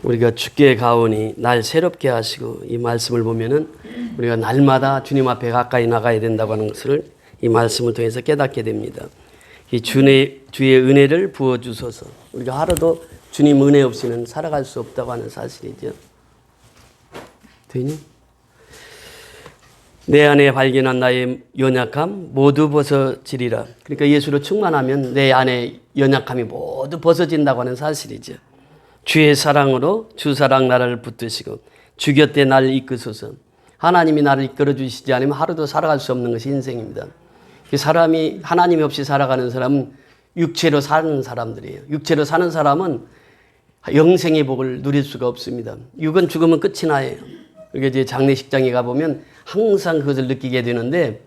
우리가 주께 가오니 날 새롭게 하시고, 이 말씀을 보면은 우리가 날마다 주님 앞에 가까이 나가야 된다고 하는 것을 이 말씀을 통해서 깨닫게 됩니다. 이 주의 은혜를 부어주소서. 우리가 하루도 주님 은혜 없이는 살아갈 수 없다고 하는 사실이죠. 되니? 내 안에 발견한 나의 연약함 모두 벗어지리라. 그러니까 예수로 충만하면 내 안에 연약함이 모두 벗어진다고 하는 사실이죠. 주의 사랑으로 주 사랑 나를 붙드시고 주 곁에 나를 이끄소서. 하나님이 나를 이끌어 주시지 않으면 하루도 살아갈 수 없는 것이 인생입니다. 사람이 하나님이 없이 살아가는 사람은 육체로 사는 사람들이에요. 육체로 사는 사람은 영생의 복을 누릴 수가 없습니다. 육은 죽으면 끝이 나요. 이게 이제 장례식장에 가보면 항상 그것을 느끼게 되는데,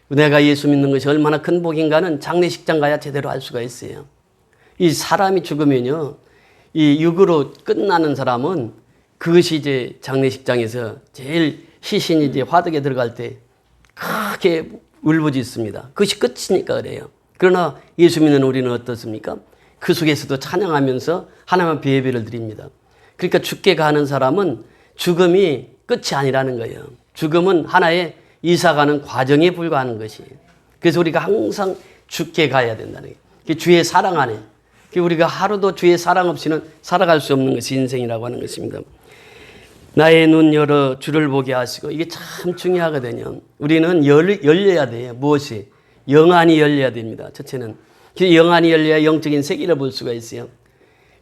내가 예수 믿는 것이 얼마나 큰 복인가는 장례식장 가야 제대로 알 수가 있어요. 이 사람이 죽으면요, 이 육으로 끝나는 사람은 그것이 이제 장례식장에서 제일 시신이 이제 화덕에 들어갈 때 크게 울부짖습니다. 그것이 끝이니까 그래요. 그러나 예수 믿는 우리는 어떻습니까? 그 속에서도 찬양하면서 하나님 앞에 예배를 드립니다. 그러니까 죽게 가는 사람은 죽음이 끝이 아니라는 거예요. 죽음은 하나의 이사가는 과정에 불과하는 것이에요. 그래서 우리가 항상 죽게 가야 된다는 거예요. 주의 사랑 안에. 우리가 하루도 주의 사랑 없이는 살아갈 수 없는 것이 인생이라고 하는 것입니다. 나의 눈 열어 주를 보게 하시고, 이게 참 중요하거든요. 우리는 열려야 돼요. 무엇이? 영안이 열려야 됩니다. 첫째는. 영안이 열려야 영적인 세계를 볼 수가 있어요.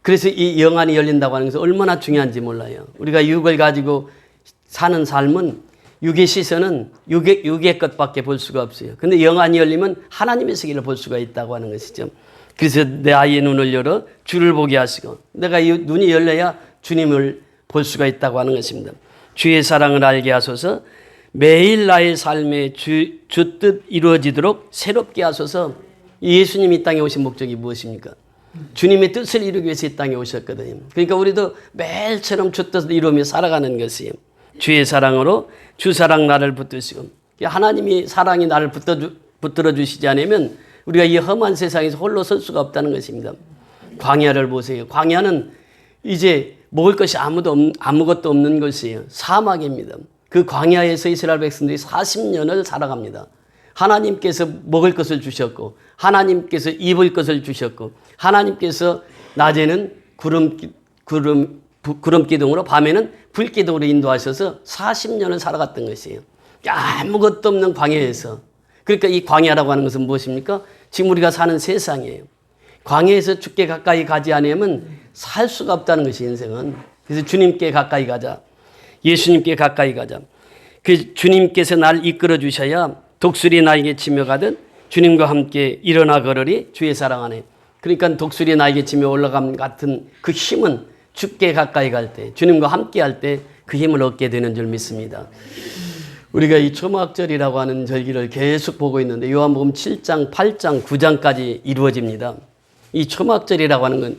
그래서 이 영안이 열린다고 하는 것은 얼마나 중요한지 몰라요. 우리가 육을 가지고 사는 삶은 육의 시선은 육의 것밖에 볼 수가 없어요. 근데 영안이 열리면 하나님의 세계를 볼 수가 있다고 하는 것이죠. 그래서 내 아이의 눈을 열어 주를 보게 하시고, 내가 이 눈이 열려야 주님을 볼 수가 있다고 하는 것입니다. 주의 사랑을 알게 하소서. 매일 나의 삶에 주 뜻 이루어지도록 새롭게 하소서. 예수님이 이 땅에 오신 목적이 무엇입니까? 주님의 뜻을 이루기 위해서 이 땅에 오셨거든요. 그러니까 우리도 매일처럼 주 뜻을 이루며 살아가는 것이에요. 주의 사랑으로 주 사랑 나를 붙드시고, 하나님이 사랑이 나를 붙들어 주시지 않으면 우리가 이 험한 세상에서 홀로 설 수가 없다는 것입니다. 광야를 보세요. 광야는 이제 먹을 것이 아무것도 없는 것이에요. 사막입니다. 그 광야에서 이스라엘 백성들이 40년을 살아갑니다. 하나님께서 먹을 것을 주셨고, 하나님께서 입을 것을 주셨고, 하나님께서 낮에는 구름 기둥으로, 밤에는 불 기둥으로 인도하셔서 40년을 살아갔던 것이에요. 아무것도 없는 광야에서. 그러니까 이 광야라고 하는 것은 무엇입니까? 지금 우리가 사는 세상이에요. 광야에서 주께 가까이 가지 않으면 살 수가 없다는 것이 인생은. 그래서 주님께 가까이 가자. 예수님께 가까이 가자. 그 주님께서 날 이끌어 주셔야 독수리 나에게 치며 가듯 주님과 함께 일어나 걸으리 주의 사랑 안에. 그러니까 독수리 나에게 치며 올라감 같은 그 힘은 주께 가까이 갈 때, 주님과 함께 할 때 그 힘을 얻게 되는 줄 믿습니다. 우리가 이 초막절이라고 하는 절기를 계속 보고 있는데 요한복음 7장, 8장, 9장까지 이루어집니다. 이 초막절이라고 하는 건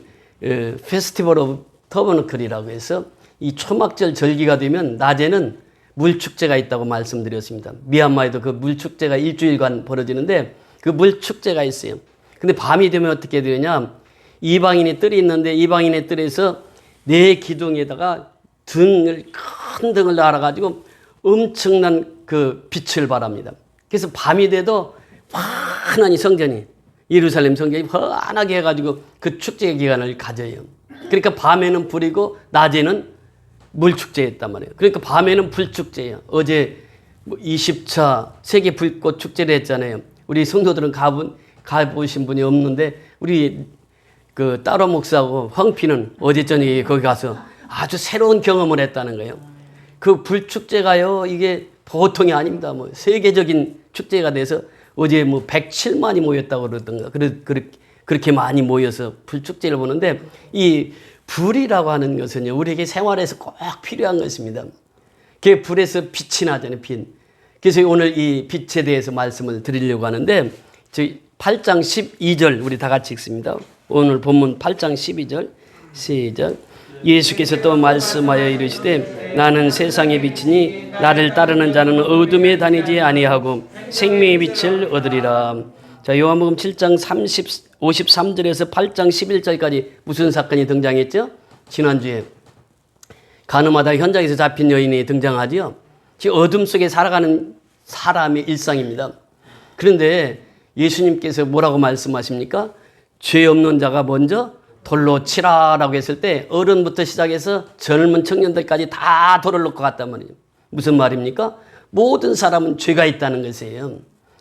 페스티벌 오브 터버너클이라고 해서 이 초막절 절기가 되면 낮에는 물축제가 있다고 말씀드렸습니다. 미얀마에도 그 물축제가 일주일간 벌어지는데 그 물축제가 있어요. 근데 밤이 되면 어떻게 되느냐, 이방인의 뜰이 있는데 이방인의 뜰에서 네 기둥에다가 큰 등을 달아가지고 엄청난 그 빛을 발합니다. 그래서 밤이 돼도 환한 이 성전이, 예루살렘 성전이 환하게 해가지고 그 축제 기간을 가져요. 그러니까 밤에는 불이고 낮에는 물축제였단 말이에요. 그러니까 밤에는 불축제예요. 어제 20차 세계 불꽃 축제를 했잖아요. 우리 성도들은 가보신 분이 없는데 우리 그 따로 목사하고 황피는 어제 저녁에 거기 가서 아주 새로운 경험을 했다는 거예요. 그 불축제가요, 이게 보통이 아닙니다. 뭐 세계적인 축제가 돼서 어제 뭐 107만이 모였다고 그러던가. 그렇게 많이 모여서 불축제를 보는데, 이 불이라고 하는 것은요, 우리에게 생활에서 꼭 필요한 것입니다. 그 불에서 빛이 나잖아요, 빛. 그래서 오늘 이 빛에 대해서 말씀을 드리려고 하는데, 저희 8장 12절 우리 다 같이 읽습니다. 오늘 본문 8장 12절 시작. 예수께서 또 말씀하여 이르시되 나는 세상의 빛이니 나를 따르는 자는 어둠에 다니지 아니하고 생명의 빛을 얻으리라. 자, 요한복음 7장 53절에서 8장 11절까지 무슨 사건이 등장했죠? 지난주에 가늠하다 현장에서 잡힌 여인이 등장하지요. 지금 어둠 속에 살아가는 사람의 일상입니다. 그런데 예수님께서 뭐라고 말씀하십니까? 죄 없는 자가 먼저 돌로 치라라고 했을 때 어른부터 시작해서 젊은 청년들까지 다 돌을 놓고 갔단 말이에요. 무슨 말입니까? 모든 사람은 죄가 있다는 것이에요.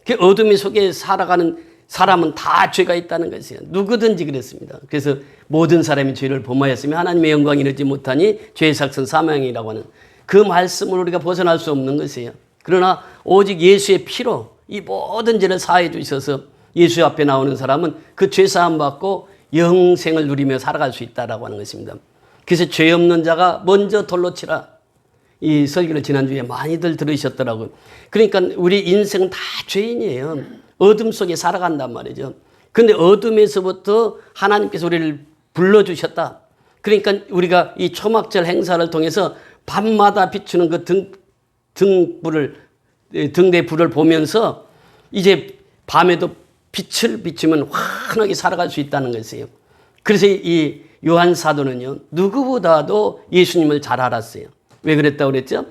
그 어둠 속에 살아가는 사람은 다 죄가 있다는 것이에요. 누구든지 그랬습니다. 그래서 모든 사람이 죄를 범하였으며 하나님의 영광이 이르지 못하니 죄의 삭은 사망이라고 하는 그 말씀을 우리가 벗어날 수 없는 것이에요. 그러나 오직 예수의 피로 이 모든 죄를 사해 주셔서 예수 앞에 나오는 사람은 그 죄 사함 받고 영생을 누리며 살아갈 수 있다라고 하는 것입니다. 그래서 죄 없는 자가 먼저 돌로 치라. 이 설교를 지난주에 많이들 들으셨더라고요. 그러니까 우리 인생은 다 죄인이에요. 어둠 속에 살아간단 말이죠. 그런데 어둠에서부터 하나님께서 우리를 불러주셨다. 그러니까 우리가 이 초막절 행사를 통해서 밤마다 비추는 그 등대 불을 보면서 이제 밤에도 빛을 비추면 환하게 살아갈 수 있다는 것이에요. 그래서 이 요한 사도는요, 누구보다도 예수님을 잘 알았어요. 왜 그랬다고 그랬죠?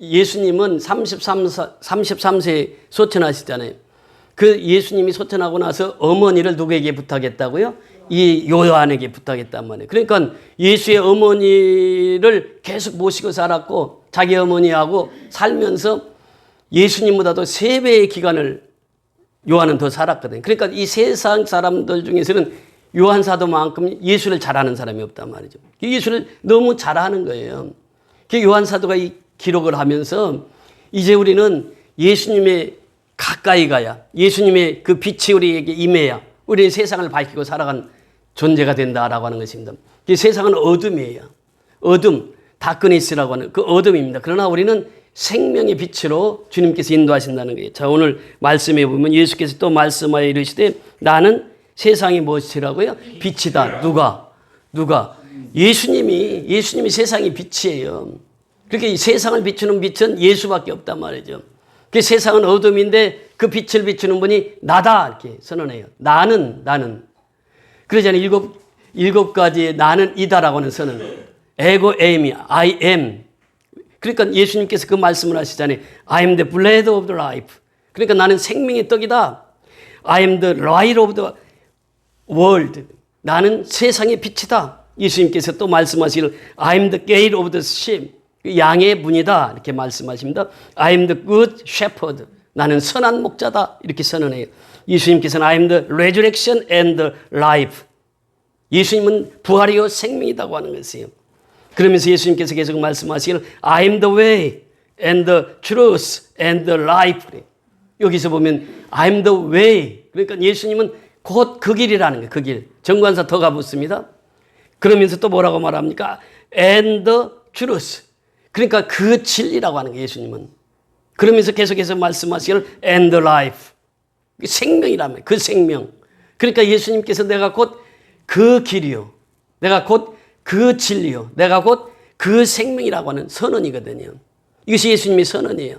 예수님은 33세 소천하시잖아요. 그 예수님이 소천하고 나서 어머니를 누구에게 부탁했다고요? 이 요한에게 부탁했단 말이에요. 그러니까 예수의 어머니를 계속 모시고 살았고 자기 어머니하고 살면서 예수님보다도 3배의 기간을 요한은 더 살았거든요. 그러니까 이 세상 사람들 중에서는 요한 사도만큼 예수를 잘 아는 사람이 없단 말이죠. 예수를 너무 잘 아는 거예요. 요한 사도가 이 기록을 하면서 이제 우리는 예수님의 가까이 가야, 예수님의 그 빛이 우리에게 임해야 우리는 세상을 밝히고 살아간 존재가 된다라고 하는 것입니다. 세상은 어둠이에요. 어둠, 다크니스라고 하는 그 어둠입니다. 그러나 우리는 생명의 빛으로 주님께서 인도하신다는 거예요. 자, 오늘 말씀해 보면 예수께서 또 말씀하여 이르시되 나는 세상이 무엇이라고요? 빛이다. 누가? 예수님이 세상의 빛이에요. 그렇게 세상을 비추는 빛은 예수밖에 없단 말이죠. 그 세상은 어둠인데 그 빛을 비추는 분이 나다 이렇게 선언해요. 나는 그러잖아요. 일곱 가지의 나는 이다라고 하는 선언. 에고 에임이 I am. 그러니까 예수님께서 그 말씀을 하시잖아요. I am the bread of the life. 그러니까 나는 생명의 떡이다. I am the light of the world. 나는 세상의 빛이다. 예수님께서 또 말씀하시기를 I am the gate of the sheep. 양의 문이다 이렇게 말씀하십니다. I am the good shepherd. 나는 선한 목자다 이렇게 선언해요. 예수님께서는 I am the resurrection and the life. 예수님은 부활이요 생명이라고 하는 것이에요. 그러면서 예수님께서 계속 말씀하시기를 I am the way and the truth and the life. 여기서 보면 I am the way. 그러니까 예수님은 곧 그 길이라는 거예요. 그 길. 정관사 더 가붙습니다. 그러면서 또 뭐라고 말합니까? And the truth. 그러니까 그 진리라고 하는 거예요. 예수님은. 그러면서 계속해서 말씀하시기를 and the life. 생명이라면 그 생명. 그러니까 예수님께서 내가 곧 그 길이요. 내가 곧 그 진리요. 내가 곧 그 생명이라고 하는 선언이거든요. 이것이 예수님의 선언이에요.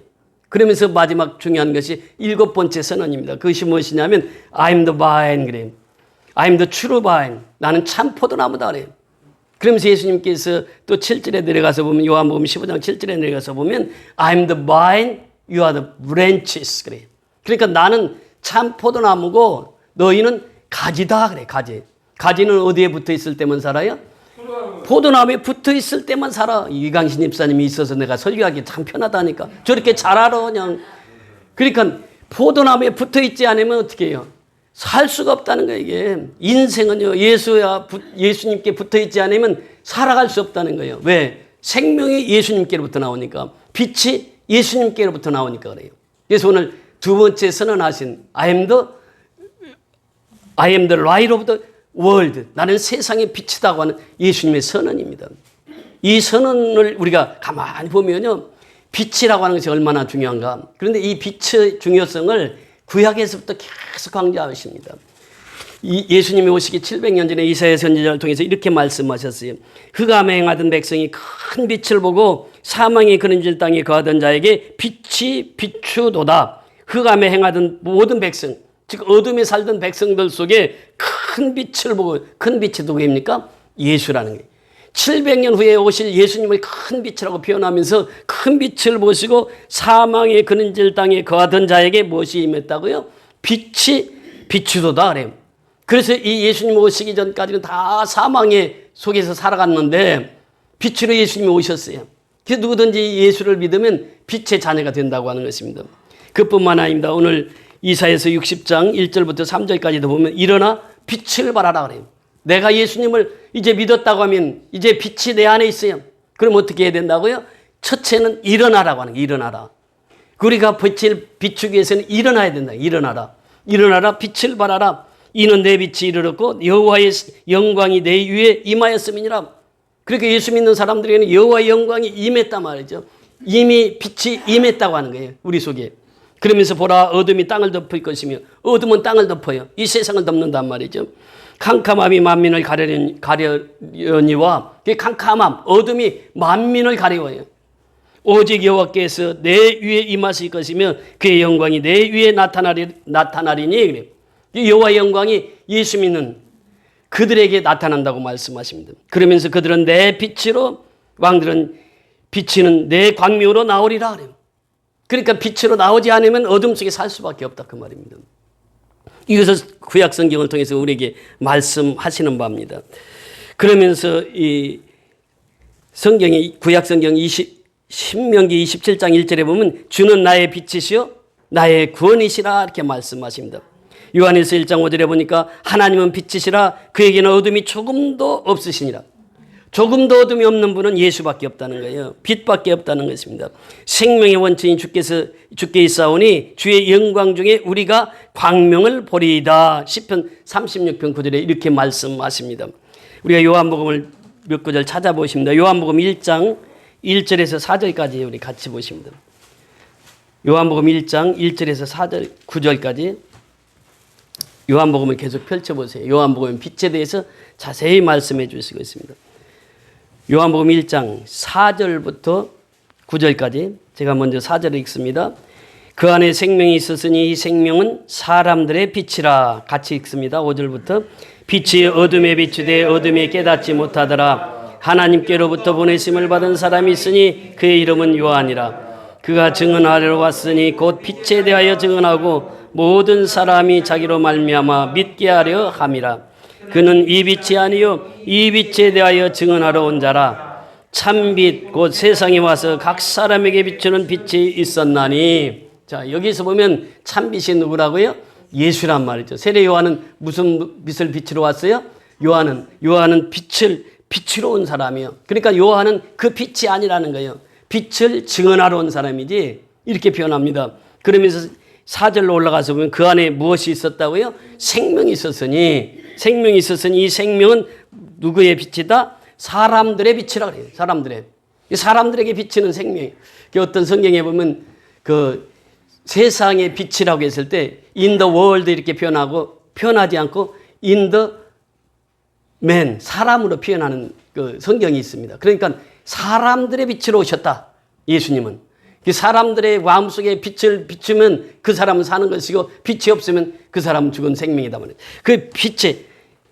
그러면서 마지막 중요한 것이 7번째 선언입니다. 그것이 무엇이냐면 I am the vine 그래요. I am the true vine. 나는 참 포도나무다 그래요. 그러면서 예수님께서 또 7절에 내려가서 보면 요한복음 15장 7절에 내려가서 보면 I am the vine, you are the branches 그래요. 그러니까 나는 참 포도나무고 너희는 가지다 그래. 가지는 어디에 붙어 있을 때만 살아요? 포도나무에 붙어 있을 때만 살아. 이강신 집사님이 있어서 내가 설교하기 참 편하다니까. 저렇게 잘 알아 그냥. 그러니까 포도나무에 붙어 있지 않으면 어떻게 해요? 살 수가 없다는 거예요. 이게 인생은요 예수님께 붙어 있지 않으면 살아갈 수 없다는 거예요. 왜? 생명이 예수님께로부터 나오니까, 빛이 예수님께로부터 나오니까 그래요. 그래서 오늘 두 번째 선언하신 I am the light of the world. 나는 세상의 빛이다고 하는 예수님의 선언입니다. 이 선언을 우리가 가만히 보면요, 빛이라고 하는 것이 얼마나 중요한가. 그런데 이 빛의 중요성을 구약에서부터 계속 강조하십니다. 예수님이 오시기 700년 전에 이사야 선지자를 통해서 이렇게 말씀하셨어요. 흑암에 행하던 백성이 큰 빛을 보고 사망의 그림질 땅에 거하던 자에게 빛이 비추도다. 흑암에 행하던 모든 백성, 즉 어둠에 살던 백성들 속에 큰 빛을 보고, 큰 빛이 누구입니까? 예수라는 거예요. 700년 후에 오실 예수님을 큰 빛이라고 표현하면서 큰 빛을 보시고 사망의 그늘질 땅에 거하던 자에게 무엇이 임했다고요? 빛이 비추도다 그래요. 그래서 이 예수님 오시기 전까지는 다 사망의 속에서 살아갔는데 빛으로 예수님이 오셨어요. 그래서 누구든지 예수를 믿으면 빛의 자녀가 된다고 하는 것입니다. 그뿐만 아닙니다. 오늘 이사야서 60장 1절부터 3절까지도 보면 일어나 빛을 발하라 그래요. 내가 예수님을 이제 믿었다고 하면 이제 빛이 내 안에 있어요. 그럼 어떻게 해야 된다고요? 첫째는 일어나라고 하는 거예요. 일어나라. 우리가 빛을 비추기 위해서는 일어나야 된다. 일어나라. 일어나라 빛을 발하라. 이는 내 빛이 이르렀고 여호와의 영광이 내 위에 임하였음이니라. 그러니까 예수 믿는 사람들에게는 여호와의 영광이 임했단 말이죠. 이미 빛이 임했다고 하는 거예요. 우리 속에. 그러면서 보라 어둠이 땅을 덮을 것이며 어둠은 땅을 덮어요. 이 세상을 덮는단 말이죠. 캄캄함이 만민을 가려니와 그 캄캄함 어둠이 만민을 가려워요. 오직 여호와께서 내 위에 임하실 것이며 그의 영광이 내 위에 나타나리니 그래요. 이 여호와의 영광이 예수 믿는 그들에게 나타난다고 말씀하십니다. 그러면서 그들은 내 빛으로 왕들은 비치는 내 광명으로 나오리라 그래요. 그러니까 빛으로 나오지 않으면 어둠 속에 살 수밖에 없다 그 말입니다. 이것을 구약 성경을 통해서 우리에게 말씀하시는 바입니다. 그러면서 이 성경이 구약 성경 신명기 27장 1절에 보면 주는 나의 빛이시요 나의 구원이시라 이렇게 말씀하십니다. 요한일서 1장 5절에 보니까 하나님은 빛이시라 그에게는 어둠이 조금도 없으시니라. 조금도 어둠이 없는 분은 예수밖에 없다는 거예요. 빛밖에 없다는 것입니다. 생명의 원천인 주께 있사오니 주의 영광 중에 우리가 광명을 보리이다. 시편 36편 9절에 이렇게 말씀하십니다. 우리가 요한복음을 몇 구절 찾아보십니다. 요한복음 1장 1절에서 4절까지 우리 같이 보십니다. 요한복음 1장 1절에서 4절 9절까지 요한복음을 계속 펼쳐보세요. 요한복음 빛에 대해서 자세히 말씀해 주시고 있습니다. 요한복음 1장 4절부터 9절까지 제가 먼저 4절을 읽습니다. 그 안에 생명이 있었으니 이 생명은 사람들의 빛이라 같이 읽습니다. 5절부터 빛이 어둠에 비추되 어둠에 깨닫지 못하더라. 하나님께로부터 보내심을 받은 사람이 있으니 그의 이름은 요한이라. 그가 증언하러 왔으니 곧 빛에 대하여 증언하고 모든 사람이 자기로 말미암아 믿게 하려 함이라. 그는 이 빛이 아니요 이 빛에 대하여 증언하러 온 자라. 참빛 곧 세상에 와서 각 사람에게 비추는 빛이 있었나니. 자, 여기서 보면 참빛이 누구라고요? 예수란 말이죠. 세례 요한은 무슨 빛을 비추러 왔어요? 요한은 빛을 비추러 온 사람이에요. 그러니까 요한은 그 빛이 아니라는 거예요. 빛을 증언하러 온 사람이지 이렇게 표현합니다. 그러면서 4절로 올라가서 보면 그 안에 무엇이 있었다고요? 생명이 있었으니 이 생명은 누구의 빛이다? 사람들의 빛이라 그래요. 사람들에게 비치는 생명이. 어떤 성경에 보면 그 세상의 빛이라고 했을 때 in the world 이렇게 표현하지 않고 in the man 사람으로 표현하는 그 성경이 있습니다. 그러니까 사람들의 빛으로 오셨다. 예수님은. 사람들의 마음속에 빛을 비추면 그 사람은 사는 것이고 빛이 없으면 그 사람은 죽은 생명이다 말이죠. 그 빛이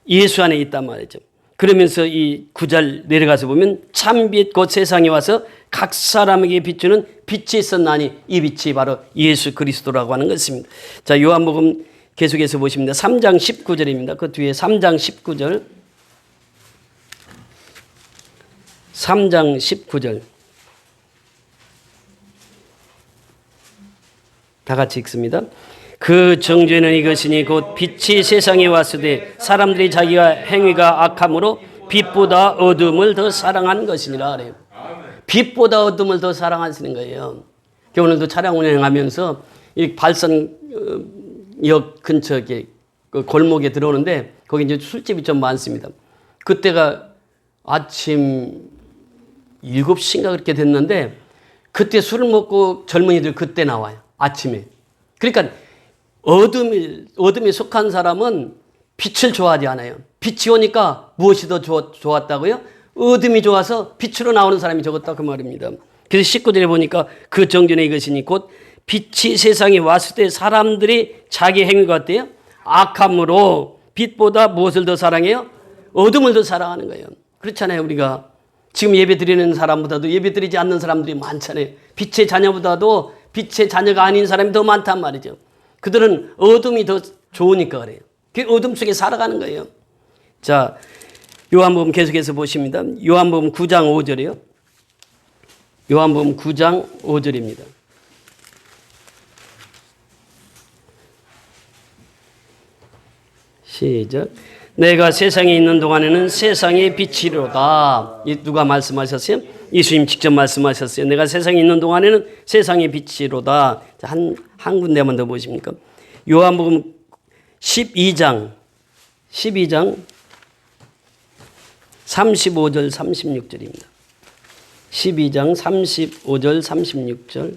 예수 안에 있단 말이죠. 그러면서 이 9절 내려가서 보면 참빛 곧 세상에 와서 각 사람에게 비추는 빛이 있었나니 이 빛이 바로 예수 그리스도라고 하는 것입니다. 자, 요한복음 계속해서 보십니다. 3장 19절입니다. 그 뒤에 3장 19절 3장 19절 다 같이 읽습니다. 그 정죄는 이것이니 곧 빛이 세상에 왔으되 사람들이 자기가 행위가 악함으로 빛보다 어둠을 더 사랑한 것이니라 그래요. 빛보다 어둠을 더 사랑하시는 거예요. 오늘도 차량 운행하면서 이 발산역 근처 그 골목에 들어오는데 거기 이제 술집이 좀 많습니다. 그때가 아침 7시인가 그렇게 됐는데 그때 술을 먹고 젊은이들 그때 나와요. 아침에. 그러니까 어둠에 속한 사람은 빛을 좋아하지 않아요. 빛이 오니까 무엇이 더 좋았다고요? 어둠이 좋아서 빛으로 나오는 사람이 적었다 그 말입니다. 그래서 19절에 보니까 그 정죄는 이것이니 곧 빛이 세상에 왔을 때 사람들이 자기 행위가 어때요? 악함으로 빛보다 무엇을 더 사랑해요? 어둠을 더 사랑하는 거예요. 그렇잖아요. 우리가 지금 예배 드리는 사람보다도 예배 드리지 않는 사람들이 많잖아요. 빛의 자녀보다도 빛의 자녀가 아닌 사람이 더 많단 말이죠. 그들은 어둠이 더 좋으니까 그래요. 그 어둠 속에 살아가는 거예요. 자, 요한복음 계속해서 보십니다. 요한복음 9장 5절이요. 요한복음 9장 5절입니다. 시작. 내가 세상에 있는 동안에는 세상의 빛이로다. 누가 말씀하셨어요? 예수님 직접 말씀하셨어요. 내가 세상에 있는 동안에는 세상의 빛이로다. 한 군데만 더 보십니까? 요한복음 12장 35절 36절입니다. 12장 35절 36절.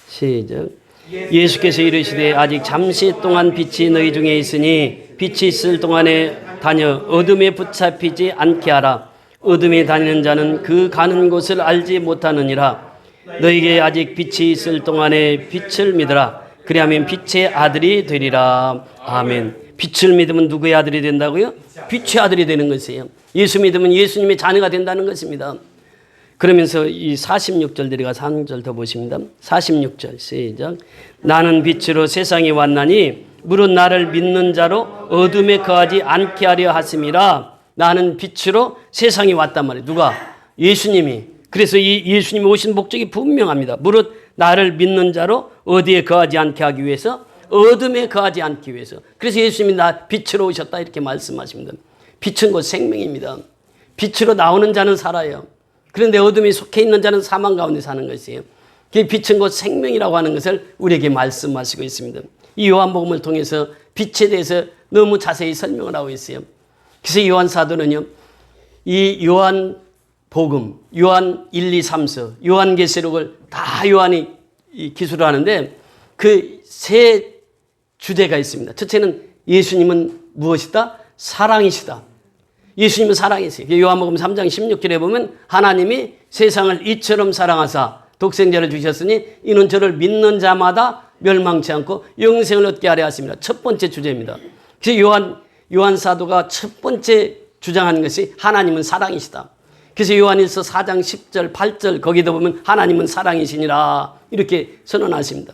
시작. 예수께서 이르시되 아직 잠시 동안 빛이 너희 중에 있으니 빛이 있을 동안에 다녀 어둠에 붙잡히지 않게 하라. 어둠에 다니는 자는 그 가는 곳을 알지 못하느니라. 너희에게 아직 빛이 있을 동안에 빛을 믿으라. 그리하면 빛의 아들이 되리라. 아멘. 빛을 믿으면 누구의 아들이 된다고요? 빛의 아들이 되는 것이에요. 예수 믿으면 예수님의 자녀가 된다는 것입니다. 그러면서 이 46절 내려가서 한 절 더 보십니다. 46절 시작. 나는 빛으로 세상에 왔나니 물은 나를 믿는 자로 어둠에 거하지 않게 하려 하심이라. 나는 빛으로 세상에 왔단 말이에요. 누가? 예수님이. 그래서 이 예수님이 오신 목적이 분명합니다. 무릇 나를 믿는 자로 어디에 거하지 않게 하기 위해서, 어둠에 거하지 않기 위해서. 그래서 예수님이 나 빛으로 오셨다 이렇게 말씀하십니다. 빛은 곧 생명입니다. 빛으로 나오는 자는 살아요. 그런데 어둠에 속해 있는 자는 사망 가운데 사는 것이에요. 그 빛은 곧 생명이라고 하는 것을 우리에게 말씀하시고 있습니다. 이 요한복음을 통해서 빛에 대해서 너무 자세히 설명을 하고 있어요. 그래서 요한 사도는요, 이 요한복음, 요한 1, 2, 3서, 요한계시록을 다 요한이 기술을 하는데 그 세 주제가 있습니다. 첫째는 예수님은 무엇이다? 사랑이시다. 예수님은 사랑이세요. 요한복음 3장 16절에 보면 하나님이 세상을 이처럼 사랑하사 독생자를 주셨으니 이는 저를 믿는 자마다 멸망치 않고 영생을 얻게 하려 하십니다. 첫 번째 주제입니다. 그래서 요한 사도가 첫 번째 주장하는 것이 하나님은 사랑이시다. 그래서 요한일서 4장 10절 8절 거기도 보면 하나님은 사랑이시니라 이렇게 선언하십니다.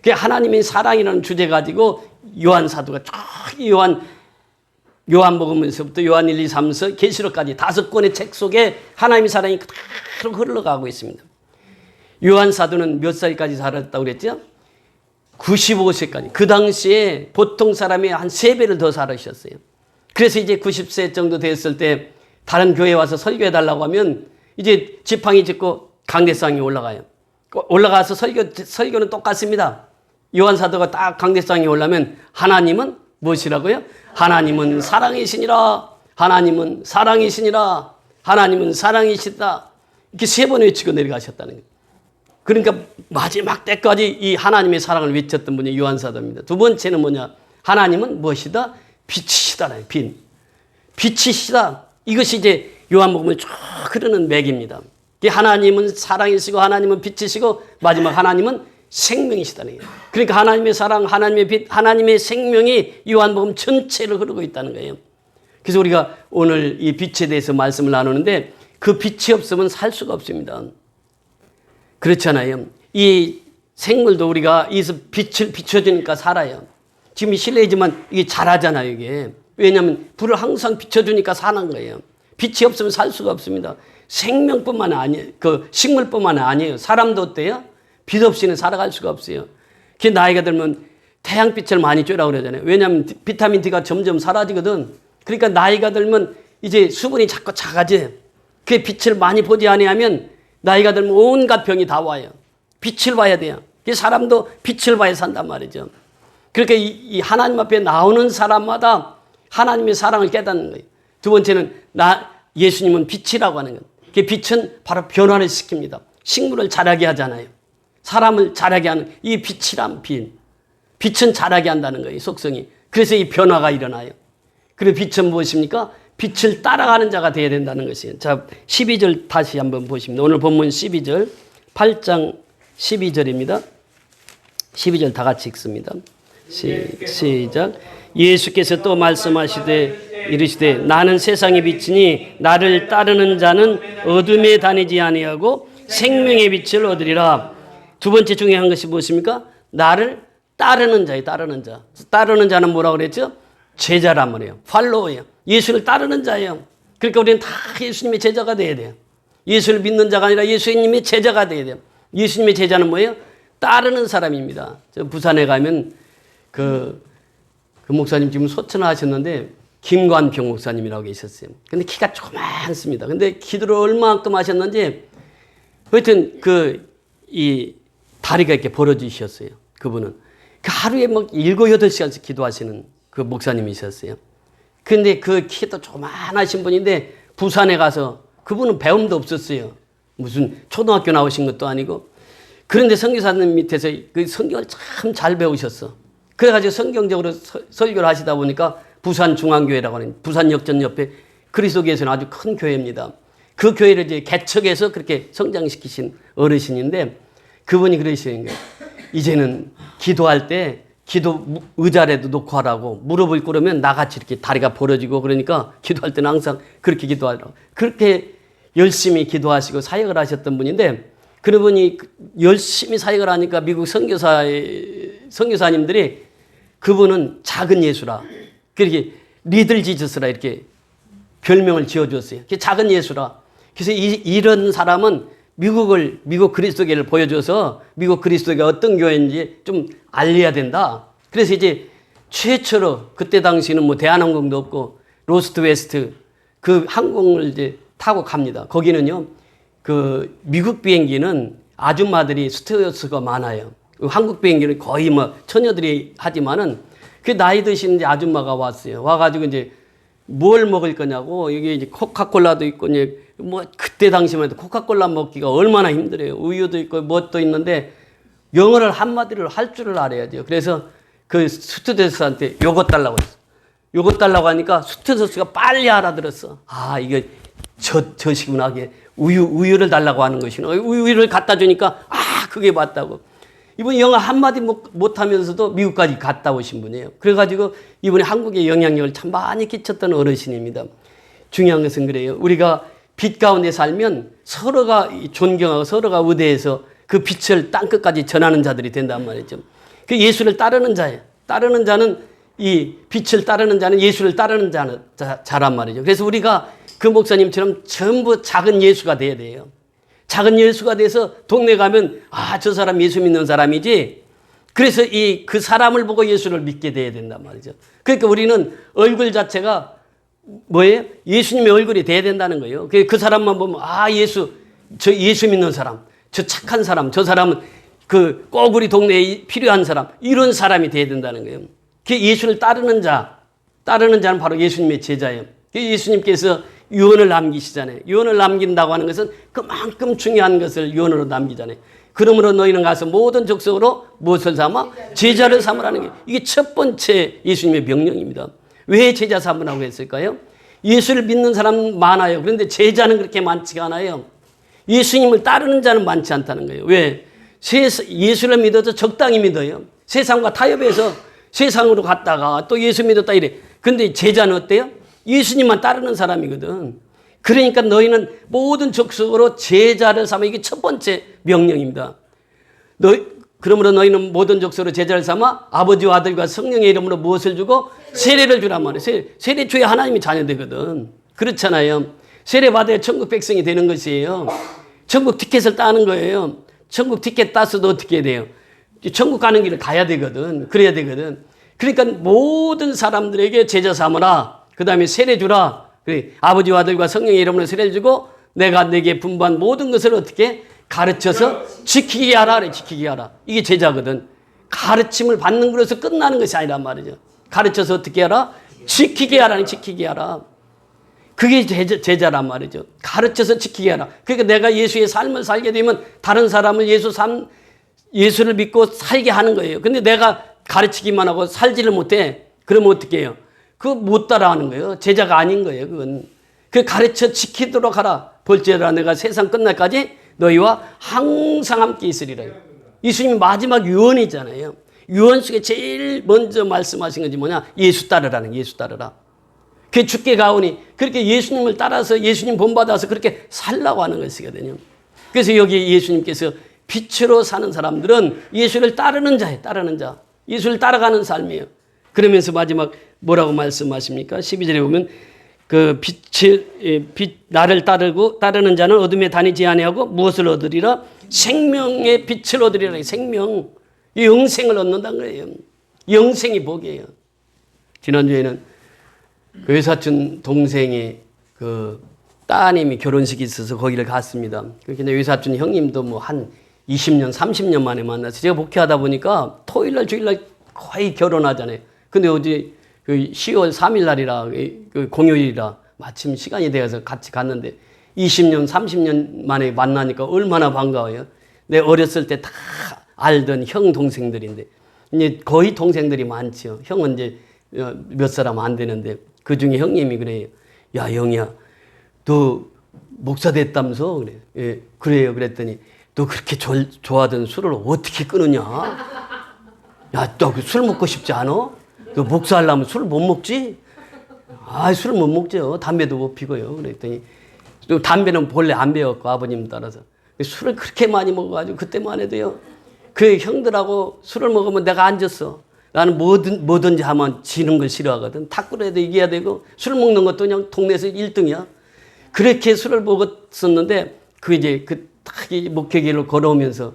그 하나님의 사랑이라는 주제 가지고 요한 사도가 쭉 요한복음에서부터 요한 1, 2, 3서 계시록까지 5권의 책 속에 하나님의 사랑이 그대로 흘러가고 있습니다. 요한 사도는 몇 살까지 살았다고 그랬죠? 95세까지. 그 당시에 보통 사람이 한 3배를 더 살으셨어요. 그래서 이제 90세 정도 됐을 때 다른 교회에 와서 설교해달라고 하면 이제 지팡이 짚고 강대상에 올라가요. 올라가서 설교는 똑같습니다. 요한 사도가 딱 강대상에 올라면 하나님은 무엇이라고요? 하나님은 사랑이시니라. 하나님은 사랑이시니라. 하나님은 사랑이시다. 이렇게 3번 외치고 내려가셨다는 거예요. 그러니까 마지막 때까지 이 하나님의 사랑을 외쳤던 분이 요한 사도입니다. 두 번째는 뭐냐? 하나님은 무엇이다? 빛이시다. 빛이시다. 이것이 이제 요한복음을 쭉 흐르는 맥입니다. 하나님은 사랑이시고 하나님은 빛이시고 마지막 하나님은 생명이시다는 거예요. 그러니까 하나님의 사랑, 하나님의 빛, 하나님의 생명이 요한복음 전체를 흐르고 있다는 거예요. 그래서 우리가 오늘 이 빛에 대해서 말씀을 나누는데 그 빛이 없으면 살 수가 없습니다. 그렇잖아요. 이 생물도 우리가 이서 빛을 비춰주니까 살아요. 지금 이 실내지만 이게 잘하잖아요, 이게. 왜냐하면 불을 항상 비춰주니까 사는 거예요. 빛이 없으면 살 수가 없습니다. 생명뿐만 아니에요. 그 식물뿐만 아니에요. 사람도 어때요? 빛 없이는 살아갈 수가 없어요. 그 나이가 들면 태양빛을 많이 쬐라고 그러잖아요. 왜냐하면 비타민 D가 점점 사라지거든. 그러니까 나이가 들면 이제 수분이 자꾸 작아져요. 그 빛을 많이 보지 아니하면 나이가 들면 온갖 병이 다 와요. 빛을 봐야 돼요. 그 사람도 빛을 봐야 산단 말이죠. 그러니까 이 하나님 앞에 나오는 사람마다 하나님의 사랑을 깨닫는 거예요. 두 번째는 예수님은 빛이라고 하는 거예요. 그 빛은 바로 변화를 시킵니다. 식물을 자라게 하잖아요. 사람을 자라게 하는 이 빛이란 빛. 빛은 자라게 한다는 거예요, 속성이. 그래서 이 변화가 일어나요. 그리고 빛은 무엇입니까? 빛을 따라가는 자가 되어야 된다는 것이에요. 자, 12절 다시 한번 보십니다. 오늘 본문 12절, 8장 12절입니다. 12절 다 같이 읽습니다. 시작. 예수께서 또 말씀하시되 이르시되 나는 세상의 빛이니 나를 따르는 자는 어둠에 다니지 아니하고 생명의 빛을 얻으리라. 두 번째 중요한 것이 무엇입니까? 나를 따르는 자예요. 따르는 자. 따르는 자는 뭐라고 그랬죠? 제자란 말이에요. 팔로워예요. 예수를 따르는 자예요. 그러니까 우리는 다 예수님의 제자가 돼야 돼요. 예수를 믿는 자가 아니라 예수님의 제자가 돼야 돼요. 예수님의 제자는 뭐예요? 따르는 사람입니다. 저 부산에 가면 그 목사님 지금 소천하셨는데 김관평 목사님이라고 계셨어요. 근데 키가 조그맣습니다. 근데 기도를 얼마만큼 하셨는지 하여튼 이 다리가 이렇게 벌어지셨어요. 그분은 그 하루에 막 7, 8시간씩 기도하시는 그 목사님이셨어요. 근데 그 키도 조그만하신 분인데 부산에 가서 그분은 배움도 없었어요. 무슨 초등학교 나오신 것도 아니고. 그런데 선교사님 밑에서 그 성경을 참 잘 배우셨어. 그래가지고 성경적으로 설교를 하시다 보니까 부산중앙교회라고 하는 부산역전 옆에 그리스도교회에서는 아주 큰 교회입니다. 그 교회를 이제 개척해서 그렇게 성장시키신 어르신인데 그분이 그러시는 거예요. 이제는 기도할 때 기도 의자라도 놓고 하라고 무릎을 꿇으면 나같이 이렇게 다리가 벌어지고 그러니까 기도할 때는 항상 그렇게 기도하라고. 그렇게 열심히 기도하시고 사역을 하셨던 분인데 그분이 열심히 사역을 하니까 미국 선교사님들이 그분은 작은 예수라 그렇게 리들 지저스라 이렇게 별명을 지어줬어요. 작은 예수라. 그래서 이런 사람은 미국 그리스도교를 보여줘서 미국 그리스도교가 어떤 교회인지 좀 알려야 된다. 그래서 이제 최초로 그때 당시는 뭐 대한항공도 없고 로스트 웨스트 그 항공을 이제 타고 갑니다. 거기는요 그 미국 비행기는 아줌마들이 스튜어디스가 많아요. 한국 비행기는 거의 뭐 처녀들이 하지만은 그 나이 드신 이제 아줌마가 왔어요. 와가지고 이제 뭘 먹을 거냐고 여기 이제 코카콜라도 있고 이제 뭐 그때 당시만 해도 코카콜라 먹기가 얼마나 힘들어요. 우유도 있고 뭣도 있는데 영어를 한마디로 할 줄을 알아야 돼요. 그래서 그 스튜어디스한테 요거 달라고 했어. 요거 달라고 하니까 스튜어디스가 빨리 알아들었어. 아 이게 저시구나. 우유를 달라고 하는 것이구나. 우유를 갖다 주니까 아 그게 맞다고. 이분이 영어 한마디 못하면서도 미국까지 갔다 오신 분이에요. 그래가지고 이분이 한국에 영향력을 참 많이 끼쳤던 어르신입니다. 중요한 것은 그래요. 우리가 빛 가운데 살면 서로가 존경하고 서로가 의대해서 그 빛을 땅끝까지 전하는 자들이 된단 말이죠. 그 예수를 따르는 자예요. 따르는 자는 이 빛을 따르는 자는 예수를 따르는 자란 말이죠. 그래서 우리가 그 목사님처럼 전부 작은 예수가 돼야 돼요. 작은 예수가 돼서 동네 가면 아, 저 사람 예수 믿는 사람이지. 그래서 그 사람을 보고 예수를 믿게 돼야 된단 말이죠. 그러니까 우리는 얼굴 자체가 뭐예요? 예수님의 얼굴이 돼야 된다는 거예요. 그 사람만 보면 아, 저 예수 믿는 사람, 저 착한 사람, 저 사람은 꼭 우리 동네에 필요한 사람, 이런 사람이 돼야 된다는 거예요. 그 예수를 따르는 자는 바로 예수님의 제자예요. 예수님께서 유언을 남기시잖아요. 유언을 남긴다고 하는 것은 그만큼 중요한 것을 유언으로 남기잖아요. 그러므로 너희는 가서 모든 족속으로 무엇을 삼아? 제자를 삼으라는 게 이게 첫 번째 예수님의 명령입니다. 왜 제자 삼으라고 했을까요? 예수를 믿는 사람 많아요. 그런데 제자는 그렇게 많지가 않아요. 예수님을 따르는 자는 많지 않다는 거예요. 왜? 예수를 믿어도 적당히 믿어요. 세상과 타협해서 세상으로 갔다가 또 예수 믿었다 이래. 근데 제자는 어때요? 예수님만 따르는 사람이거든. 그러니까 너희는 모든 족속으로 제자를 삼아. 이게 첫 번째 명령입니다. 그러므로 너희는 모든 족속으로 제자를 삼아 아버지와 아들과 성령의 이름으로 무엇을 주고? 세례를 주란 말이에요. 세례 줘야 하나님이 자녀되거든. 그렇잖아요. 세례 받아야 천국 백성이 되는 것이에요. 천국 티켓을 따는 거예요. 천국 티켓 따서도 어떻게 돼요? 천국 가는 길을 가야 되거든. 그래야 되거든. 그러니까 모든 사람들에게 제자 삼으라. 그 다음에 세례 주라. 그래. 아버지와 아들과 성령의 이름으로 세례를 주고 내가 네게 분부한 모든 것을 어떻게 가르쳐서 지키게 하라. 그래. 지키게 하라. 이게 제자거든. 가르침을 받는 것에서 끝나는 것이 아니란 말이죠. 가르쳐서 어떻게 하라? 지키게 하라. 지키게 하라. 그게 제자란 말이죠. 가르쳐서 지키게 하라. 그러니까 내가 예수의 삶을 살게 되면 다른 사람을 예수를 믿고 살게 하는 거예요. 근데 내가 가르치기만 하고 살지를 못해. 그러면 어떻게 해요? 그거 못 따라하는 거예요. 제자가 아닌 거예요. 그건. 그 가르쳐 지키도록 하라. 볼지어다 내가 세상 끝날까지 너희와 항상 함께 있으리라. 예수님이 마지막 유언이잖아요. 유언 속에 제일 먼저 말씀하신 것이 뭐냐? 예수 따르라는 거예요. 예수 따르라. 그 죽게 가오니 그렇게 예수님을 따라서 예수님 본받아서 그렇게 살라고 하는 것이거든요. 그래서 여기 예수님께서 빛으로 사는 사람들은 예수를 따르는 자예요. 따르는 자. 예수를 따라가는 삶이에요. 그러면서 마지막 뭐라고 말씀하십니까? 12절에 보면 그 빛 나를 따르는 자는 어둠에 다니지 아니하고 무엇을 얻으리라? 생명의 빛을 얻으리라. 생명. 영생을 얻는다는 거예요. 영생이 복이에요. 지난주에는 그 외사촌 동생의 그 따님이 결혼식이 있어서 거기를 갔습니다. 그렇게 외사촌 형님도 뭐 한 20년, 30년 만에 만나서 제가 목회하다 보니까 토요일날, 주일날 거의 결혼하잖아요. 근데 어제 그 10월 3일 날이라 그 공휴일이라 마침 시간이 되어서 같이 갔는데 20년, 30년 만에 만나니까 얼마나 반가워요. 내 어렸을 때 다 알던 형 동생들인데 이제 거의 동생들이 많죠. 형은 이제 몇 사람 안 되는데 그 중에 형님이 그래요. 야, 영희야, 너 목사 됐다면서? 그래. 예, 그래요. 그랬더니 너 그렇게 좋아하던 술을 어떻게 끊으냐? 야, 너 술 먹고 싶지 않아? 너 목사 하려면 술 못 먹지? 아, 술 못 먹죠. 담배도 못 피고요. 그랬더니 또 담배는 본래 안 배웠고 아버님 따라서 술을 그렇게 많이 먹어가지고 그때만 해도요. 그 형들하고 술을 먹으면 내가 앉았어. 나는 뭐든지 하면 지는 걸 싫어하거든. 탁구를 해도 이겨야 되고 술 먹는 것도 그냥 동네에서 1등이야. 그렇게 술을 먹었었는데 그 이제 그 딱 목회길로 걸어오면서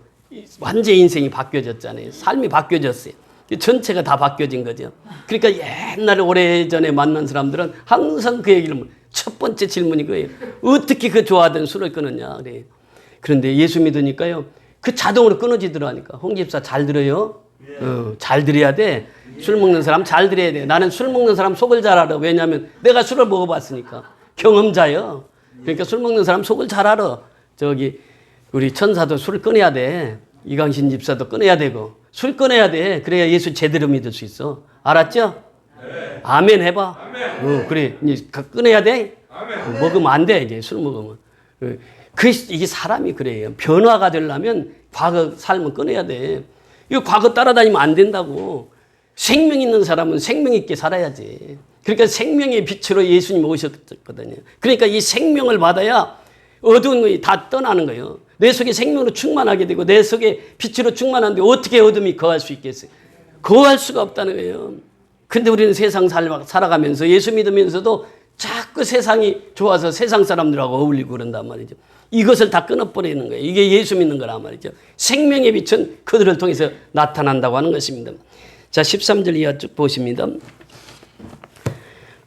완전히 인생이 바뀌어졌잖아요. 삶이 바뀌어졌어요. 전체가 다 바뀌어진 거죠. 그러니까 옛날에 오래전에 만난 사람들은 항상 그 얘기를 첫 번째 질문이 그거예요. 어떻게 그 좋아하던 술을 끊었냐. 그래요. 그런데 예수 믿으니까요. 그 자동으로 끊어지더라니까. 홍 집사 잘 들어요? 잘 들어야 돼. 술 먹는 사람 잘 들어야 돼. 나는 술 먹는 사람 속을 잘 알아. 왜냐하면 내가 술을 먹어봤으니까. 경험자요. 그러니까 술 먹는 사람 속을 잘 알아. 저기 우리 천사도 술을 끊어야 돼. 이강신 집사도 끊어야 되고. 술 끊어야 돼. 그래야 예수 제대로 믿을 수 있어. 알았죠? 네. 아멘 해봐. 아멘. 그래. 이제 끊어야 돼. 아멘. 먹으면 안 돼. 이제 술 먹으면. 이게 사람이 그래요. 변화가 되려면 과거 삶을 끊어야 돼. 이거 과거 따라다니면 안 된다고. 생명 있는 사람은 생명 있게 살아야지. 그러니까 생명의 빛으로 예수님이 오셨거든요. 그러니까 이 생명을 받아야 어두운 것이 다 떠나는 거예요. 내 속에 생명으로 충만하게 되고 내 속에 빛으로 충만한데 어떻게 어둠이 거할 수 있겠어요? 거할 수가 없다는 거예요. 근데 우리는 세상 살아가면서 예수 믿으면서도 자꾸 세상이 좋아서 세상 사람들하고 어울리고 그런단 말이죠. 이것을 다 끊어버리는 거예요. 이게 예수 믿는 거란 말이죠. 생명의 빛은 그들을 통해서 나타난다고 하는 것입니다. 자, 13절 이하 쭉 보십니다.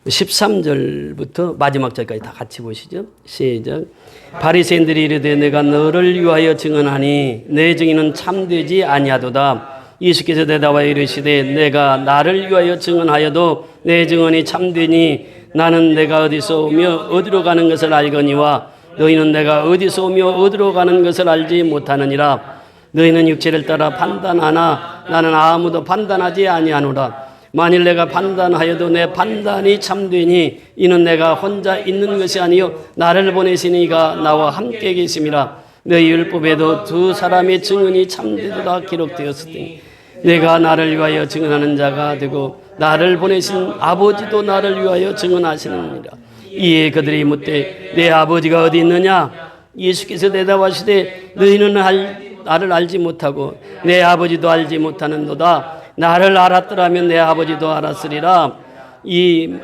13절부터 마지막 절까지 다 같이 보시죠. 시작. 바리새인들이 이르되 내가 너를 위하여 증언하니 내 증인은 참되지 아니하도다. 예수께서 대답하여 이르시되 내가 나를 위하여 증언하여도 내 증언이 참되니 나는 내가 어디서 오며 어디로 가는 것을 알거니와 너희는 내가 어디서 오며 어디로 가는 것을 알지 못하느니라. 너희는 육체를 따라 판단하나 나는 아무도 판단하지 아니하노라. 만일 내가 판단하여도 내 판단이 참되니 이는 내가 혼자 있는 것이 아니요 나를 보내신 이가 나와 함께 계심이라. 너희 율법에도 두 사람의 증언이 참되도다 기록되었으니 내가 나를 위하여 증언하는 자가 되고 나를 보내신 아버지도 나를 위하여 증언하시느니라. 이에 그들이 묻되 내 아버지가 어디 있느냐? 예수께서 대답하시되 너희는 나를 알지 못하고 내 아버지도 알지 못하는도다. 나를 알았더라면 내 아버지도 알았으리라. 이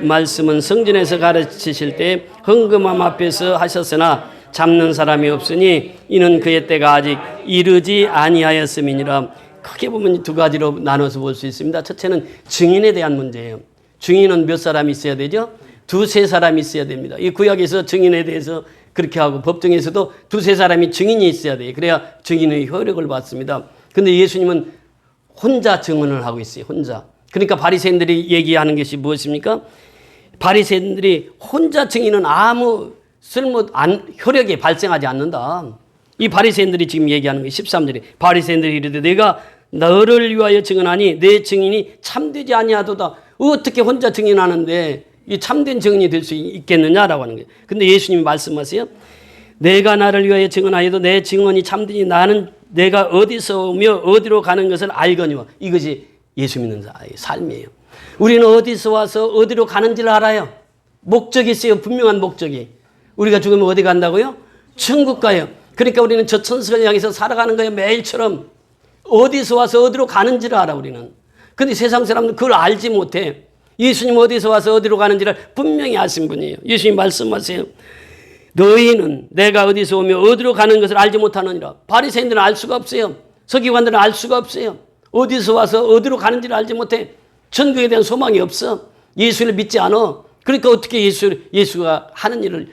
말씀은 성전에서 가르치실 때 헌금함 앞에서 하셨으나 잡는 사람이 없으니 이는 그의 때가 아직 이르지 아니하였음이니라. 크게 보면 두 가지로 나눠서 볼 수 있습니다. 첫째는 증인에 대한 문제예요. 증인은 몇 사람이 있어야 되죠? 두세 사람이 있어야 됩니다. 이 구약에서 증인에 대해서 그렇게 하고 법정에서도 두세 사람이 증인이 있어야 돼요. 그래야 증인의 효력을 받습니다. 근데 예수님은 혼자 증언을 하고 있어요. 혼자. 그러니까 바리새인들이 얘기하는 것이 무엇입니까? 바리새인들이 혼자 증인은 아무 효력이 발생하지 않는다. 이 바리새인들이 지금 얘기하는 게 13절에 바리새인들이 이르되 내가 너를 위하여 증언하니 내 증인이 참되지 아니하도다. 어떻게 혼자 증인하는데 이 참된 증인이 될 수 있겠느냐라고 하는 거예요. 근데 예수님이 말씀하세요. 내가 나를 위하여 증언하여도 내 증언이 참되니 나는 내가 어디서 오며 어디로 가는 것을 알거니와. 이것이 예수 믿는 자의 삶이에요. 우리는 어디서 와서 어디로 가는지를 알아요. 목적이 있어요. 분명한 목적이. 우리가 죽으면 어디 간다고요? 천국 가요. 그러니까 우리는 저 천국을 향해서 살아가는 거예요. 매일처럼. 어디서 와서 어디로 가는지를 알아 우리는. 근데 세상 사람들은 그걸 알지 못해. 예수님 어디서 와서 어디로 가는지를 분명히 아신 분이에요. 예수님 말씀하세요. 너희는 내가 어디서 오며 어디로 가는 것을 알지 못하느니라. 바리새인들은 알 수가 없어요. 서기관들은 알 수가 없어요. 어디서 와서 어디로 가는지를 알지 못해. 천국에 대한 소망이 없어. 예수를 믿지 않아. 그러니까 어떻게 예수가 하는 일을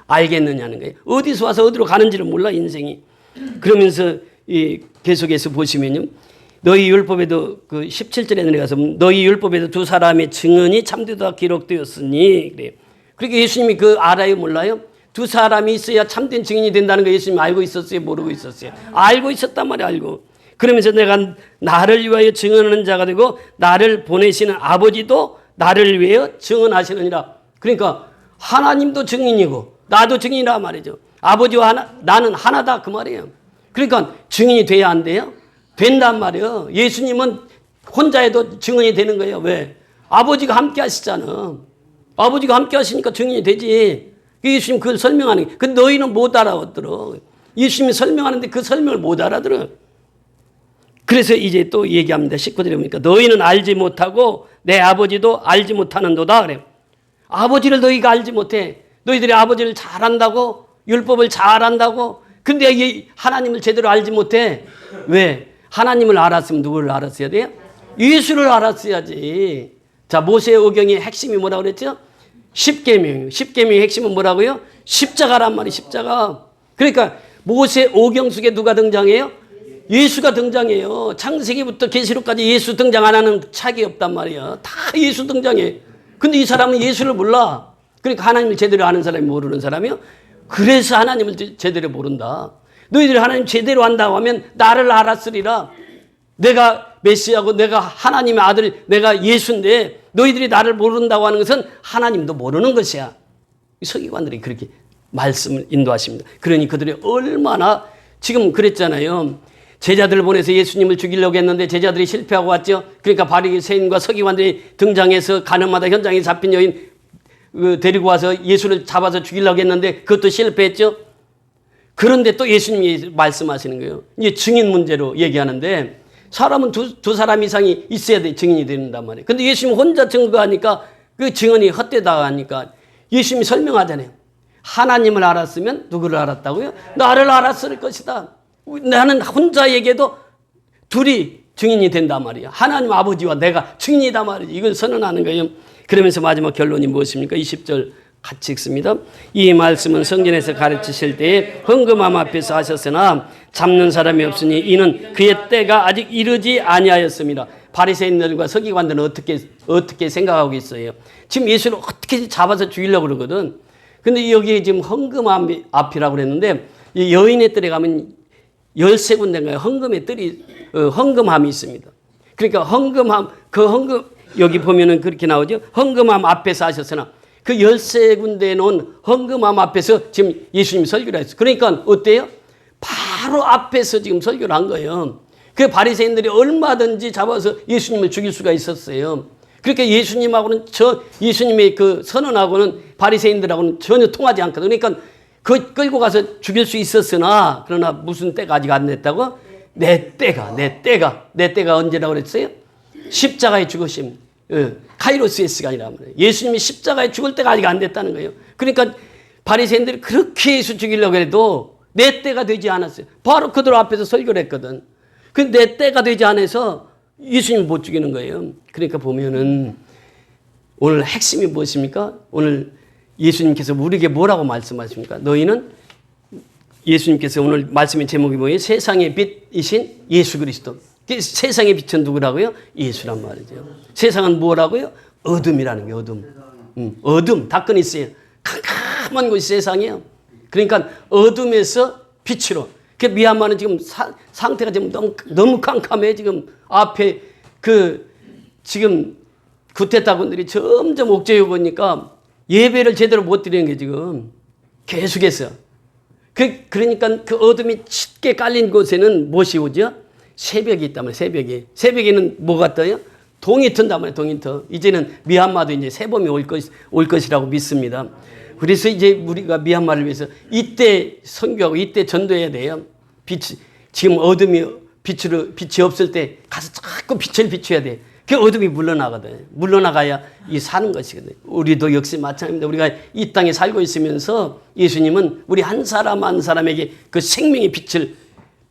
알겠느냐는 거예요. 어디서 와서 어디로 가는지를 몰라 인생이. 그러면서 계속해서 보시면요. 너희 율법에도 그 17절에 내려가서 너희 율법에도 두 사람의 증언이 참되다 기록되었으니 그래요. 그러니까 예수님이 그 알아요 몰라요? 두 사람이 있어야 참된 증인이 된다는 거 예수님 알고 있었어요? 모르고 있었어요? 알고 있었단 말이에요. 알고. 그러면서 내가 나를 위하여 증언하는 자가 되고 나를 보내시는 아버지도 나를 위하여 증언하시느니라. 그러니까 하나님도 증인이고 나도 증인이라 말이죠. 아버지와 나는 하나다 그 말이에요. 그러니까 증인이 돼야 안 돼요? 된단 말이에요. 예수님은 혼자 해도 증인이 되는 거예요. 왜? 아버지가 함께 하시잖아. 아버지가 함께 하시니까 증인이 되지. 예수님 그걸 설명하는 게. 근데 너희는 못 알아들어. 예수님이 설명하는데 그 설명을 못 알아들어. 그래서 이제 또 얘기합니다. 19절에 보니까 너희는 알지 못하고 내 아버지도 알지 못하는도다 그래요. 아버지를 너희가 알지 못해. 너희들이 아버지를 잘 안다고 율법을 잘 안다고 근데 이 하나님을 제대로 알지 못해. 왜? 하나님을 알았으면 누구를 알았어야 돼요? 예수를 알았어야지. 자, 모세의 오경의 핵심이 뭐라고 그랬죠? 십계명. 십계명의 핵심은 뭐라고요? 십자가란 말이에요. 십자가. 그러니까 모세 오경 속에 누가 등장해요? 예수가 등장해요. 창세기부터 계시록까지 예수 등장 안 하는 책이 없단 말이야. 다 예수 등장해. 근데 이 사람은 예수를 몰라. 그러니까 하나님을 제대로 아는 사람이 모르는 사람이요. 그래서 하나님을 제대로 모른다. 너희들이 하나님 제대로 안다고 하면 나를 알았으리라. 내가 메시아고 내가 하나님의 아들 내가 예수인데 너희들이 나를 모른다고 하는 것은 하나님도 모르는 것이야. 서기관들이 그렇게 말씀을 인도하십니다. 그러니 그들이 얼마나 지금 그랬잖아요. 제자들을 보내서 예수님을 죽이려고 했는데 제자들이 실패하고 왔죠. 그러니까 바리새인과 서기관들이 등장해서 가늠하다 현장에 잡힌 여인 데리고 와서 예수를 잡아서 죽이려고 했는데 그것도 실패했죠. 그런데 또 예수님이 말씀하시는 거예요. 이제 증인 문제로 얘기하는데 사람은 두 사람 이상이 있어야 돼 증인이 된단 말이에요. 근데 예수님 혼자 증거하니까 그 증언이 헛되다 하니까 예수님이 설명하잖아요. 하나님을 알았으면 누구를 알았다고요? 나를 알았을 것이다. 나는 혼자 얘기해도 둘이 증인이 된단 말이에요. 하나님 아버지와 내가 증인이다 말이에요. 이걸 선언하는 거예요. 그러면서 마지막 결론이 무엇입니까? 20절 같이 읽습니다. 이 말씀은 성전에서 가르치실 때에 헌금함 앞에서 하셨으나 잡는 사람이 없으니 이는 그의 때가 아직 이르지 아니하였습니다. 바리새인들과 서기관들은 어떻게 생각하고 있어요? 지금 예수를 어떻게 잡아서 죽이려고 그러거든. 근데 여기 지금 헌금함 앞이라고 그랬는데 이 여인의 뜰에 가면 13군데인가요? 헌금의 뜰이 헌금함이 있습니다. 그러니까 헌금함 여기 보면은 그렇게 나오죠. 헌금함 앞에서 하셨으나 그 13군데에 놓은 헌금함 앞에서 지금 예수님이 설교를 했어요. 그러니까 어때요? 바로 앞에서 지금 설교를 한 거예요. 그 바리새인들이 얼마든지 잡아서 예수님을 죽일 수가 있었어요. 그러니까 예수님의 그 선언하고는 바리새인들하고는 전혀 통하지 않거든요. 그러니까 그 끌고 가서 죽일 수 있었으나 그러나 무슨 때가 아직 안 됐다고? 내 때가 언제라고 그랬어요? 십자가의 죽으심. 카이로스의 시간이라고 말해요. 예수님이 십자가에 죽을 때가 아직 안 됐다는 거예요. 그러니까 바리새인들이 그렇게 예수 죽이려고 해도 내 때가 되지 않았어요. 바로 그들 앞에서 설교를 했거든. 근데 내 때가 되지 않아서 예수님을 못 죽이는 거예요. 그러니까 보면은 오늘 핵심이 무엇입니까? 오늘 예수님께서 우리에게 뭐라고 말씀하십니까? 너희는 예수님께서 오늘 말씀의 제목이 뭐예요? 세상의 빛이신 예수 그리스도. 세상의 빛은 누구라고요? 예수란 말이죠. 세상은 뭐라고요? 어둠이라는 게 어둠. 닫건 있어요. 캄캄한 곳이 세상이에요. 그러니까 어둠에서 빛으로. 그 미얀마는 지금 상태가 지금 너무 캄캄해. 지금 앞에 지금 구테타군들이 점점 옥죄어 보니까 예배를 제대로 못 드리는 게 지금 계속해서. 그러니까 그 어둠이 짙게 깔린 곳에는 무엇이 오죠? 새벽이 있다면 새벽에는 뭐가 떠요? 동이 튼단 말이에요. 동이 터. 이제는 미얀마도 이제 새봄이 올 것이라고 믿습니다. 그래서 이제 우리가 미얀마를 위해서 이때 선교하고 이때 전도해야 돼요. 지금 어둠이 빛이 없을 때 가서 자꾸 빛을 비춰야 돼. 그 어둠이 물러나거든. 물러나가야 이 사는 것이거든. 우리도 역시 마찬가지입니다. 우리가 이 땅에 살고 있으면서 예수님은 우리 한 사람 한 사람에게 그 생명의 빛을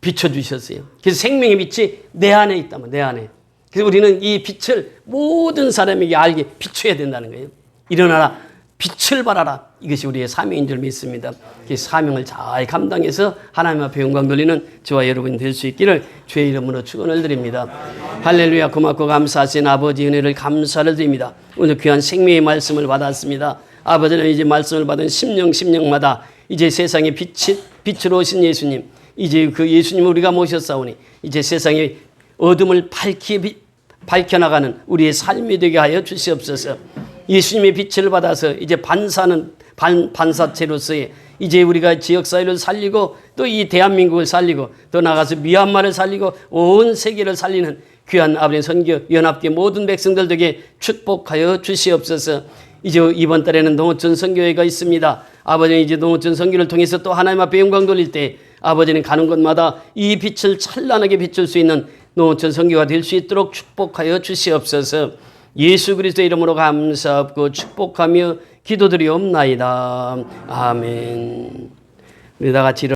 비춰주셨어요. 그래서 생명의 빛이 내 안에 있다면 내 안에. 그래서 우리는 이 빛을 모든 사람에게 알게 비춰야 된다는 거예요. 일어나라. 빛을 발하라. 이것이 우리의 사명인 줄 믿습니다. 그 사명을 잘 감당해서 하나님 앞에 영광 돌리는 저와 여러분이 될 수 있기를 주의 이름으로 축원을 드립니다. 할렐루야. 고맙고 감사하신 아버지 은혜를 감사를 드립니다. 오늘 귀한 생명의 말씀을 받았습니다. 아버지는 이제 말씀을 받은 심령마다 이제 세상의 빛으로 오신 예수님, 이제 그 예수님을 우리가 모셨사오니 이제 세상의 어둠을 밝혀나가는 우리의 삶이 되게 하여 주시옵소서. 예수님의 빛을 받아서 이제 반사체로서의 이제 우리가 지역사회를 살리고 또 이 대한민국을 살리고 또 나가서 미얀마를 살리고 온 세계를 살리는 귀한 아버지 선교 연합계 모든 백성들 에게 축복하여 주시옵소서. 이제 이번 달에는 농어촌 선교회가 있습니다. 아버지는 이제 농어촌 선교를 통해서 또 하나님 앞에 영광 돌릴 때 아버지는 가는 곳마다 이 빛을 찬란하게 비출 수 있는 농어촌 선교가 될 수 있도록 축복하여 주시옵소서. 예수 그리스도의 이름으로 감사하고 축복하며 기도드리옵나이다. 아멘. 우리 다 같이